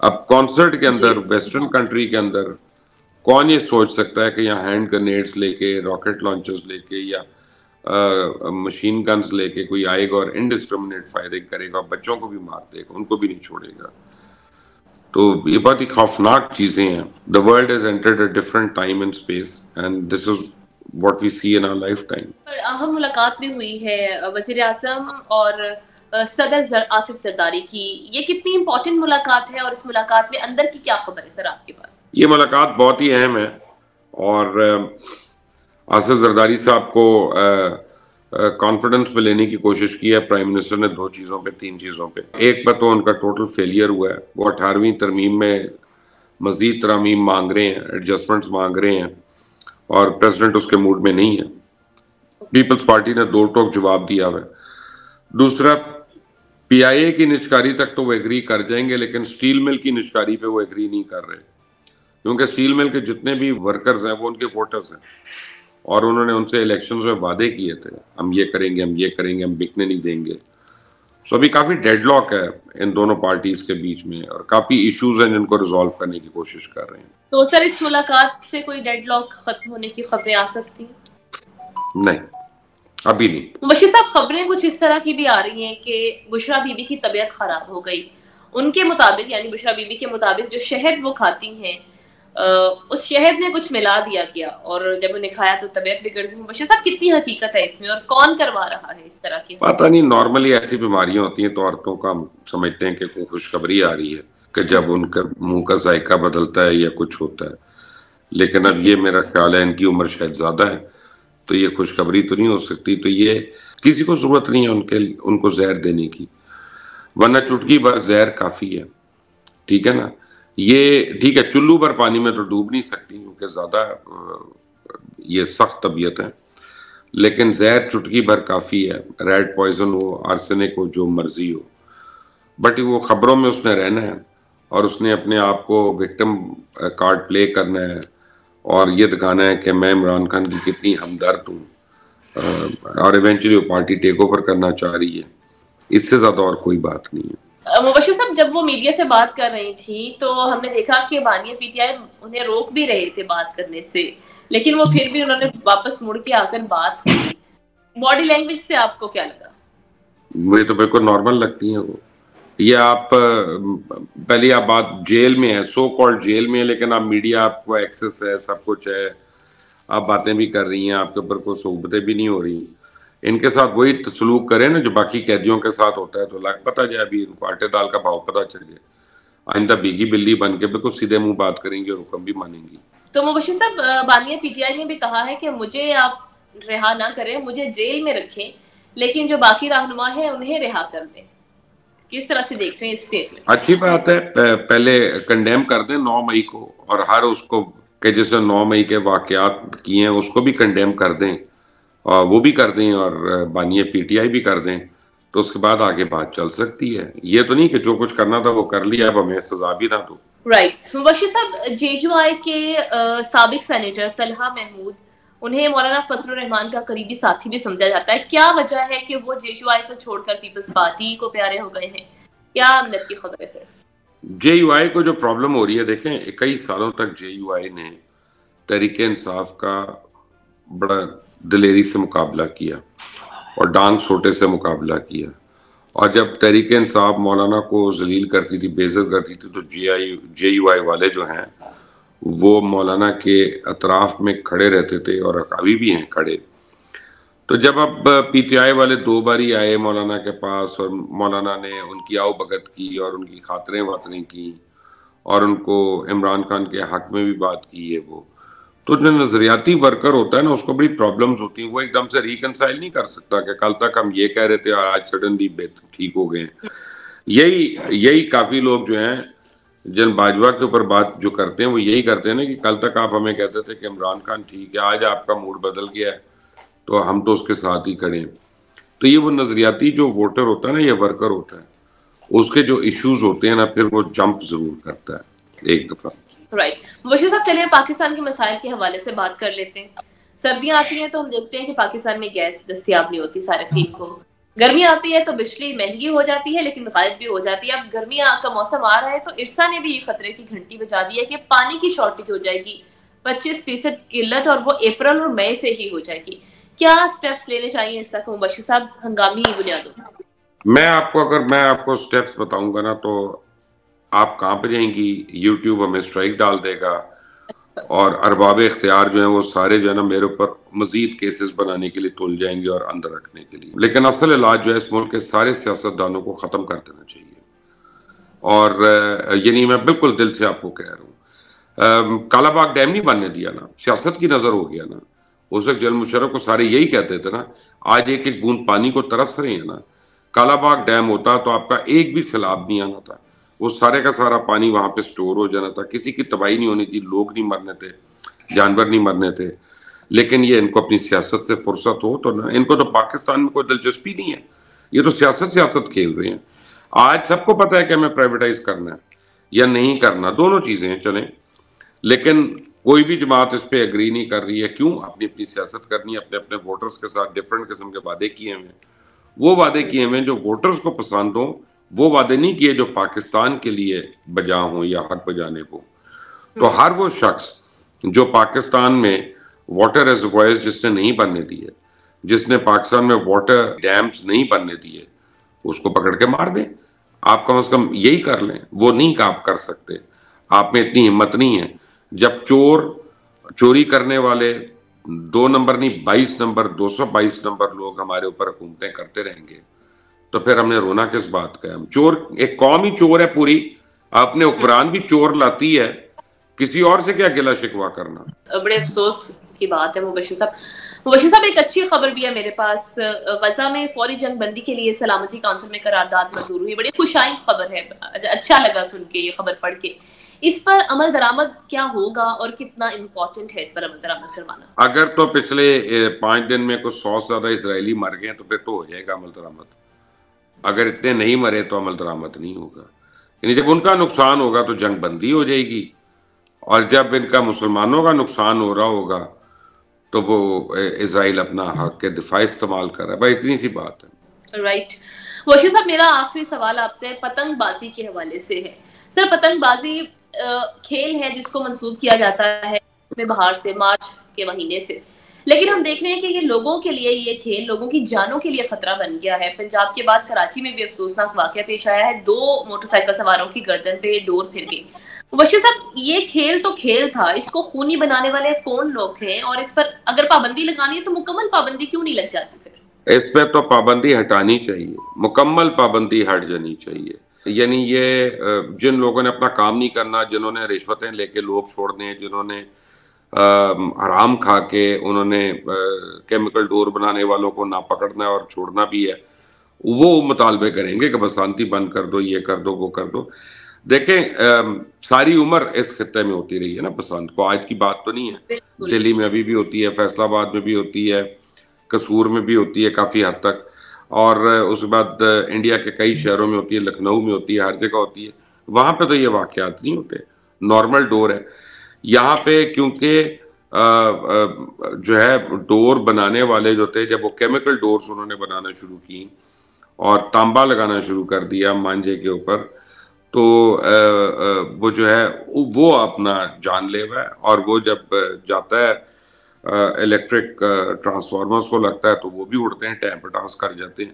اب کانسرٹ کے اندر جی western country کے اندر کون یہ سوچ سکتا ہے کہ یہاں ہینڈ گرنیڈز لے کے راکٹ لانچرز لے کے یا مشین گنز لے کے کوئی آئے گا اور انڈسکرمنیٹ فائرنگ کرے گا, بچوں کو بھی مار دے گا, ان کو بھی نہیں چھوڑے گا. تو یہ بہت ہی خوفناک چیزیں ہیں. The world has entered a different time and space and this is what we see in our lifetime. اہم ملاقات بھی ہوئی ہے وزیر اعظم اور صدر آصف زرداری کی. یہ کتنی امپورٹنٹ ملاقات ہے اور اس ملاقات میں اندر کی کیا خبر ہے سر آپ کے پاس؟ یہ ملاقات بہت ہی اہم ہے اور آصف زرداری صاحب کو کانفیڈنس پہ لینے کی کوشش کی ہے پرائم منسٹر نے 2 چیزوں پہ 3 چیزوں پہ. ایک پہ تو ان کا ٹوٹل فیلئر ہوا ہے, وہ 18ویں ترمیم میں مزید ترامیم مانگ رہے ہیں, ایڈجسٹمنٹس مانگ رہے ہیں اور پریزیڈنٹ اس کے موڈ میں نہیں ہے. پیپلز پارٹی نے 2 ٹوک جواب دیا ہوا ہے. دوسرا پی آئی اے کی نجکاری تک تو وہ ایگری کر جائیں گے لیکن سٹیل مل کی نجکاری پہ وہ ایگری نہیں کر رہے کیونکہ سٹیل مل کے جتنے بھی ورکرز ہیں وہ ان کے ووٹرز ہیں اور انہوں نے ان سے الیکشنز میں وعدے کیے تھے ہم یہ کریں گے ہم یہ کریں گے ہم بکنے نہیں دیں گے. سو ابھی کافی ڈیڈ لاک ہے ان دونوں پارٹیز کے بیچ میں اور کافی ایشوز ہیں جن کو ریزالو کرنے کی کوشش کر رہے ہیں. تو سر اس ملاقات سے کوئی ڈیڈ لاک ختم ہونے کی خبریں آ سکتی ہیں؟ نہیں ابھی نہیں. مبشر صاحب خبریں کچھ اس طرح کی بھی آ رہی ہیں کہ بشرا بی بی کی طبیعت خراب ہو گئی. ان کے مطابق یعنی بشرا بی بی کے مطابق جو شہد وہ کھاتی ہیں اس شہد میں کچھ ملا دیا گیا اور جب انہیں کھایا تو طبیعت بگڑ گئی. مبشر صاحب کتنی حقیقت ہے اس میں اور کون کروا رہا ہے اس طرح کی؟ پتہ نہیں, نارملی ایسی بیماریاں ہوتی ہیں تو عورتوں کا ہم سمجھتے ہیں کہ کوئی خوشخبری آ رہی ہے کہ جب ان کا منہ کا ذائقہ بدلتا ہے یا کچھ ہوتا ہے, لیکن اب یہ میرا خیال ہے ان کی عمر شاید زیادہ ہے تو یہ خوشخبری تو نہیں ہو سکتی. تو یہ کسی کو ضرورت نہیں ہے ان کو زہر دینے کی, ورنہ چٹکی بھر زہر کافی ہے. ٹھیک ہے نا, یہ ٹھیک ہے چلو بھر پانی میں تو ڈوب نہیں سکتی کیونکہ زیادہ یہ سخت طبیعت ہے, لیکن زہر چٹکی بھر کافی ہے. ریڈ پوائزن ہو, آرسینک ہو, جو مرضی ہو, بٹ وہ خبروں میں اس نے رہنا ہے اور اس نے اپنے آپ کو وکٹم کارڈ پلے کرنا ہے اور یہ دکھانا ہے کہ میں عمران خان کی کتنی ہمدرد ہوں اور ایونچولی وہ پارٹی ٹیک اوور کرنا چاہ رہی ہے. اس سے زیادہ اور کوئی بات نہیں ہے. مبشر صاحب جب وہ میڈیا سے بات کر رہی تھی تو ہم نے دیکھا کہ بانیہ پی ٹی آئی انہیں روک بھی رہے تھے بات کرنے سے, لیکن وہ پھر بھی انہوں نے واپس مڑ کے آ کر بات کی. باڈی لینگویج سے آپ کو کیا لگا؟ مجھے تو بالکل نارمل لگتی ہیں وہ. یہ آپ پہلی آپ بات جیل میں ہے, سو کالڈ جیل میں ہے, لیکن آپ میڈیا آپ کو ایکسس ہے, سب کچھ ہے, آپ باتیں بھی کر رہی ہیں, آپ کے اوپر کوئی صحبتیں بھی نہیں ہو رہی. ان کے ساتھ وہی سلوک کریں نا جو باقی قیدیوں کے ساتھ ہوتا ہے تو لگ پتہ جائے ابھی ان کو آٹے دال کا بھاؤ پتہ چل جائے. آئندہ بیگی بلی بن کے بالکل سیدھے منہ بات کریں گے اور حکم بھی مانیں گی. تو مبشر صاحب بانیہ پی ٹی آئی نے بھی کہا ہے کہ مجھے آپ رہا نہ کریں, مجھے جیل میں رکھیں, لیکن جو باقی رہنما ہیں انہیں رہا کر دیں. کس طرح سے دیکھ رہے ہیں اس اسٹیٹمنٹ؟ اچھی بات ہے, پہلے کنڈیم کر دیں 9 مئی کو اور ہر اس کو کہ جیسے 9 مئی کے واقعات کیے ہیں اس کو بھی کنڈیم کر دیں اور وہ بھی کر دیں اور بانیہ پی ٹی آئی بھی کر دیں تو اس کے بعد آگے بات چل سکتی ہے. یہ تو نہیں کہ جو کچھ کرنا تھا وہ کر لیا اب ہمیں سزا بھی نہ دو. رائٹ. مبشر صاحب جے یو آئی کے سابق سینیٹر طلحہ محمود, انہیں مولانا فضل الرحمان کا قریبی ساتھی بھی سمجھا جاتا ہے. کیا وجہ ہے کہ وہ جے یو آئی کو چھوڑ کر پیپلز پارٹی کو پیارے ہو گئے ہیں؟ کیا اندر کی خبر ہے سر؟ جے یو آئی کو جو پرابلم ہو رہی ہے, دیکھیں کئی سالوں تک جے یو آئی نے تحریک انصاف کا بڑا دلیری سے مقابلہ کیا اور ڈانگ سوٹے سے مقابلہ کیا, اور جب تحریک انصاف مولانا کو ذلیل کرتی تھی, بے عزت کرتی تھی, تو جے یو آئی والے جو ہیں وہ مولانا کے اطراف میں کھڑے رہتے تھے اور ابھی بھی ہیں کھڑے. تو جب اب پی ٹی آئی والے 2 باری آئے مولانا کے پاس اور مولانا نے ان کی آؤ بھگت کی اور ان کی خاطریں واتریں کی اور ان کو عمران خان کے حق میں بھی بات کی ہے, وہ تو جو نظریاتی ورکر ہوتا ہے نا اس کو بڑی پرابلمز ہوتی ہیں. وہ ایک دم سے ریکنسائل نہیں کر سکتا کہ کل تک ہم یہ کہہ رہے تھے اور آج سڈنلی ٹھیک ہو گئے ہیں. یہی کافی لوگ جو ہیں جن باجوہ کے اوپر بات جو کرتے ہیں وہ یہی کرتے ہیں نا کہ کل تک آپ ہمیں کہتے تھے کہ عمران خان ٹھیک ہے, آج آپ کا موڈ بدل گیا ہے تو ہم تو اس کے ساتھ ہی کھڑے ہیں. تو یہ وہ نظریاتی جو ووٹر ہوتا ہے نا یا ورکر ہوتا ہے, اس کے جو ایشوز ہوتے ہیں نا پھر وہ جمپ ضرور کرتا ہے ایک دفعہ. رائٹ. مبشر صاحب چلیے پاکستان کے مسائل کے حوالے سے بات کر لیتے ہیں. سردیاں آتی ہیں تو ہم دیکھتے ہیں کہ پاکستان میں گیس دستیاب نہیں ہوتی صارفین کو, گرمی آتی ہے تو بجلی مہنگی ہو جاتی ہے لیکن غائب بھی ہو جاتی ہے. اب گرمی کا موسم آ رہا ہے تو ارسا نے بھی یہ خطرے کی گھنٹی بجا دی ہے کہ پانی کی شارٹیج ہو جائے گی, 25% قلت, اور وہ اپریل اور مئی سے ہی ہو جائے گی. کیا سٹیپس لینے چاہیے ارسا کو مبشر صاحب ہنگامی بنیادوں پر؟ میں آپ کو سٹیپس بتاؤں گا نا تو آپ کہاں پہ جائیں گی, یوٹیوب ہمیں اسٹرائک ڈال دے گا اور ارباب اختیار جو ہیں وہ سارے جو ہے نا میرے اوپر مزید کیسز بنانے کے لیے تل جائیں گے اور اندر رکھنے کے لیے. لیکن اصل علاج جو ہے اس ملک کے سارے سیاستدانوں کو ختم کر دینا چاہیے, اور یعنی میں بالکل دل سے آپ کو کہہ رہا ہوں. کالا باغ ڈیم نہیں بننے دیا نا, سیاست کی نظر ہو گیا نا. اس وقت جنرل مشرف کو سارے یہی کہتے تھے نا, آج ایک ایک بوند پانی کو ترس رہے ہیں نا. کالا باغ ڈیم ہوتا تو آپ کا ایک بھی سیلاب نہیں آنا تھا, وہ سارے کا سارا پانی وہاں پہ سٹور ہو جانا تھا, کسی کی تباہی نہیں ہونی تھی, لوگ نہیں مرنے تھے, جانور نہیں مرنے تھے. لیکن یہ ان کو اپنی سیاست سے فرصت ہو تو ان کو تو پاکستان میں کوئی دلچسپی نہیں ہے, یہ تو سیاست کھیل رہے ہیں. آج سب کو پتا ہے کہ ہمیں پرائیویٹائز کرنا ہے یا نہیں کرنا, دونوں چیزیں ہیں چلیں, لیکن کوئی بھی جماعت اس پہ اگری نہیں کر رہی ہے. کیوں؟ اپنی اپنی سیاست کرنی ہے, اپنے اپنے ووٹرز کے ساتھ ڈفرینٹ قسم کے وعدے کیے ہوئے, وہ وعدے کیے ہوئے جو ووٹرز کو پسند ہوں, وہ وعدے نہیں کیے جو پاکستان کے لیے بجا ہوں یا حق بجانے کو. تو ہر وہ شخص جو پاکستان میں واٹر ریزروائرز جس نے نہیں بننے دیے, جس نے پاکستان میں واٹر ڈیمز نہیں بننے دیے, اس کو پکڑ کے مار دیں. آپ کم از کم یہی کر لیں, وہ نہیں کہ آپ کر سکتے, آپ میں اتنی ہمت نہیں ہے. جب چوری کرنے والے 2 نمبر نہیں 22 نمبر 222 نمبر لوگ ہمارے اوپر حکومتیں کرتے رہیں گے تو پھر ہم نے رونا کس بات کا ہے؟ ہم چور, ایک قوم ہی چور ہے پوری, اپنے حکمران بھی چور لاتی ہے, کسی اور سے کیا گلہ شکوا کرنا. بڑے افسوس کی بات ہے مبشر صاحب. مبشر صاحب ایک اچھی خبر بھی ہے میرے پاس, غزہ میں فوری جنگ بندی کے لیے سلامتی کونسل میں قرارداد منظور ہوئی. بڑی خوشائن خبر ہے, اچھا لگا سن کے یہ خبر پڑھ کے. اس پر عمل درآمد کیا ہوگا اور کتنا امپورٹنٹ ہے اس پر عمل درآمد کروانا؟ اگر تو پچھلے 5 دن میں کچھ 100 سے زیادہ اسرائیلی مر گئے تو پھر تو ہو جائے گا عمل درآمد. اگر اتنے نہیں مرے تو عمل درآمد نہیں ہوگا. یعنی جب ان کا نقصان ہوگا تو جنگ بندی ہو جائے گی, اور جب ان کا مسلمانوں کا نقصان ہو رہا ہوگا تو وہ اسرائیل اپنا حق کے دفاع استعمال کر رہا ہے. بھائی اتنی سی بات ہے. رائٹ. وشی صاحب میرا آخری سوال آپ سے پتنگ بازی کے حوالے سے ہے. سر پتنگ بازی کھیل ہے جس کو منسوب کیا جاتا ہے بہار سے, مارچ کے مہینے سے, لیکن ہم دیکھ رہے ہیں کہ یہ لوگوں کے لیے یہ کھیل لوگوں کی جانوں کے لیے خطرہ بن گیا ہے. پنجاب کے بعد کراچی میں بھی افسوسناک واقعہ پیش آیا ہے, 2 موٹر سائیکل سواروں کی گردن پہ ڈور پھر گئی. بشیر صاحب یہ کھیل تو کھیل تھا, اس کو خونی بنانے والے کون لوگ تھے, اور اس پر اگر پابندی لگانی ہے تو مکمل پابندی کیوں نہیں لگ جاتی پھر؟ اس پہ تو پابندی ہٹانی چاہیے, مکمل پابندی ہٹ جانی چاہیے. یعنی یہ جن لوگوں نے اپنا کام نہیں کرنا, جنہوں نے رشوتیں لے کے لوگ چھوڑنے, جنہوں نے حرام کھا کے انہوں نے کیمیکل ڈور بنانے والوں کو نہ پکڑنا ہے اور چھوڑنا بھی ہے, وہ مطالبے کریں گے کہ بسانتی بند کر دو, یہ کر دو, وہ کر دو. دیکھیں ساری عمر اس خطے میں ہوتی رہی ہے نا بسنت کو, آج کی بات تو نہیں ہے. دلی میں ابھی بھی ہوتی ہے, فیصل آباد میں بھی ہوتی ہے, قصور میں بھی ہوتی ہے کافی حد تک, اور اس کے بعد انڈیا کے کئی شہروں میں ہوتی ہے, لکھنؤ میں ہوتی ہے, ہر جگہ ہوتی ہے. وہاں پہ تو یہ واقعات نہیں ہوتے, نارمل ڈور ہے. یہاں پہ کیونکہ جو ہے ڈور بنانے والے جو تھے, جب وہ کیمیکل ڈورز انہوں نے بنانا شروع کی اور تانبا لگانا شروع کر دیا مانجے کے اوپر, تو وہ جو ہے وہ اپنا جان لیوا ہے, اور وہ جب جاتا ہے الیکٹرک ٹرانسفارمرز کو لگتا ہے تو وہ بھی اڑتے ہیں, ٹائم پہ ٹرانس کر جاتے ہیں.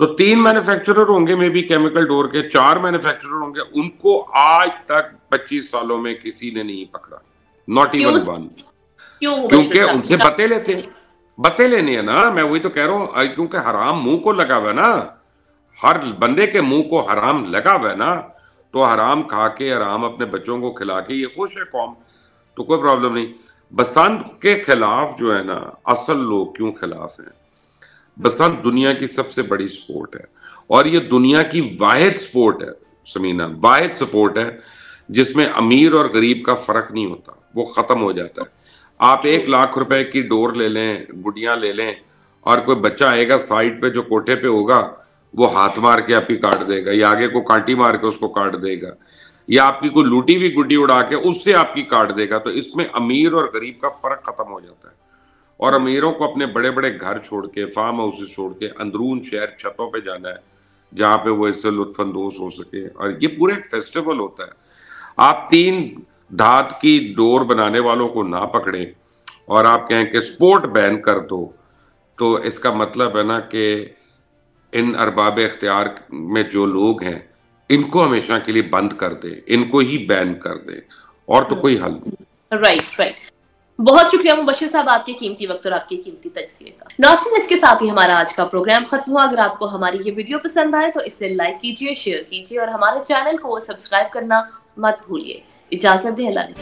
تو 3 مینوفیکچرر ہوں گے میں بھی کیمیکل ڈور کے, 4 مینوفیکچرر ہوں گے, ان کو آج تک 25 سالوں میں کسی نے نہیں پکڑا, ناٹ ایون ون. کیونکہ ان سے بتے لینے ہیں نا, میں وہی تو کہہ رہا ہوں, کیونکہ حرام منہ کو لگا ہوا ہے نا, ہر بندے کے منہ کو حرام لگا ہوا ہے نا, تو حرام کھا کے حرام اپنے بچوں کو کھلا کے یہ خوش ہے قوم, تو کوئی پرابلم نہیں. بسنت کے خلاف جو ہے نا, اصل لوگ کیوں خلاف ہیں؟ بسنت دنیا کی سب سے بڑی سپورٹ ہے, اور یہ دنیا کی واحد سپورٹ ہے سمینہ, واحد سپورٹ ہے جس میں امیر اور غریب کا فرق نہیں ہوتا, وہ ختم ہو جاتا ہے. آپ 1 لاکھ روپے کی ڈور لے لیں, گڈیاں لے لیں, اور کوئی بچہ آئے گا سائڈ پہ جو کوٹھے پہ ہوگا, وہ ہاتھ مار کے آپ کی کاٹ دے گا, یا آگے کو کانٹی مار کے اس کو کاٹ دے گا, یا آپ کی کوئی لوٹی ہوئی گڈی اڑا کے اس سے آپ کی کاٹ دے گا. تو اس میں امیر اور غریب کا فرق ختم ہو جاتا ہے. اور امیروں کو اپنے بڑے بڑے گھر چھوڑ کے، فارم ہاؤسز چھوڑ کے اندرون شہر چھتوں پہ جانا ہے جہاں پہ وہ اس سے لطف اندوز ہو سکے. اور یہ پورا ایک فیسٹیول ہوتا ہے. آپ 3 دھات کی ڈور بنانے والوں کو نہ پکڑیں اور آپ کہیں کہ سپورٹ بین کر دو، تو اس کا مطلب ہے نا کہ ان ارباب اختیار میں جو لوگ ہیں ان کو ہمیشہ کے لیے بند کر دے، ان کو ہی بین کر دے، اور تو کوئی حل نہیں. Right right. بہت شکریہ مبشر صاحب آپ کے قیمتی وقت اور آپ کے قیمتی تجزیے کا. ناظرین، اس کے ساتھ ہی ہمارا آج کا پروگرام ختم ہوا. اگر آپ کو ہماری یہ ویڈیو پسند آئے تو اسے لائک کیجیے، شیئر کیجیے اور ہمارے چینل کو سبسکرائب کرنا مت بھولیے. اجازت دیں، اللہ نے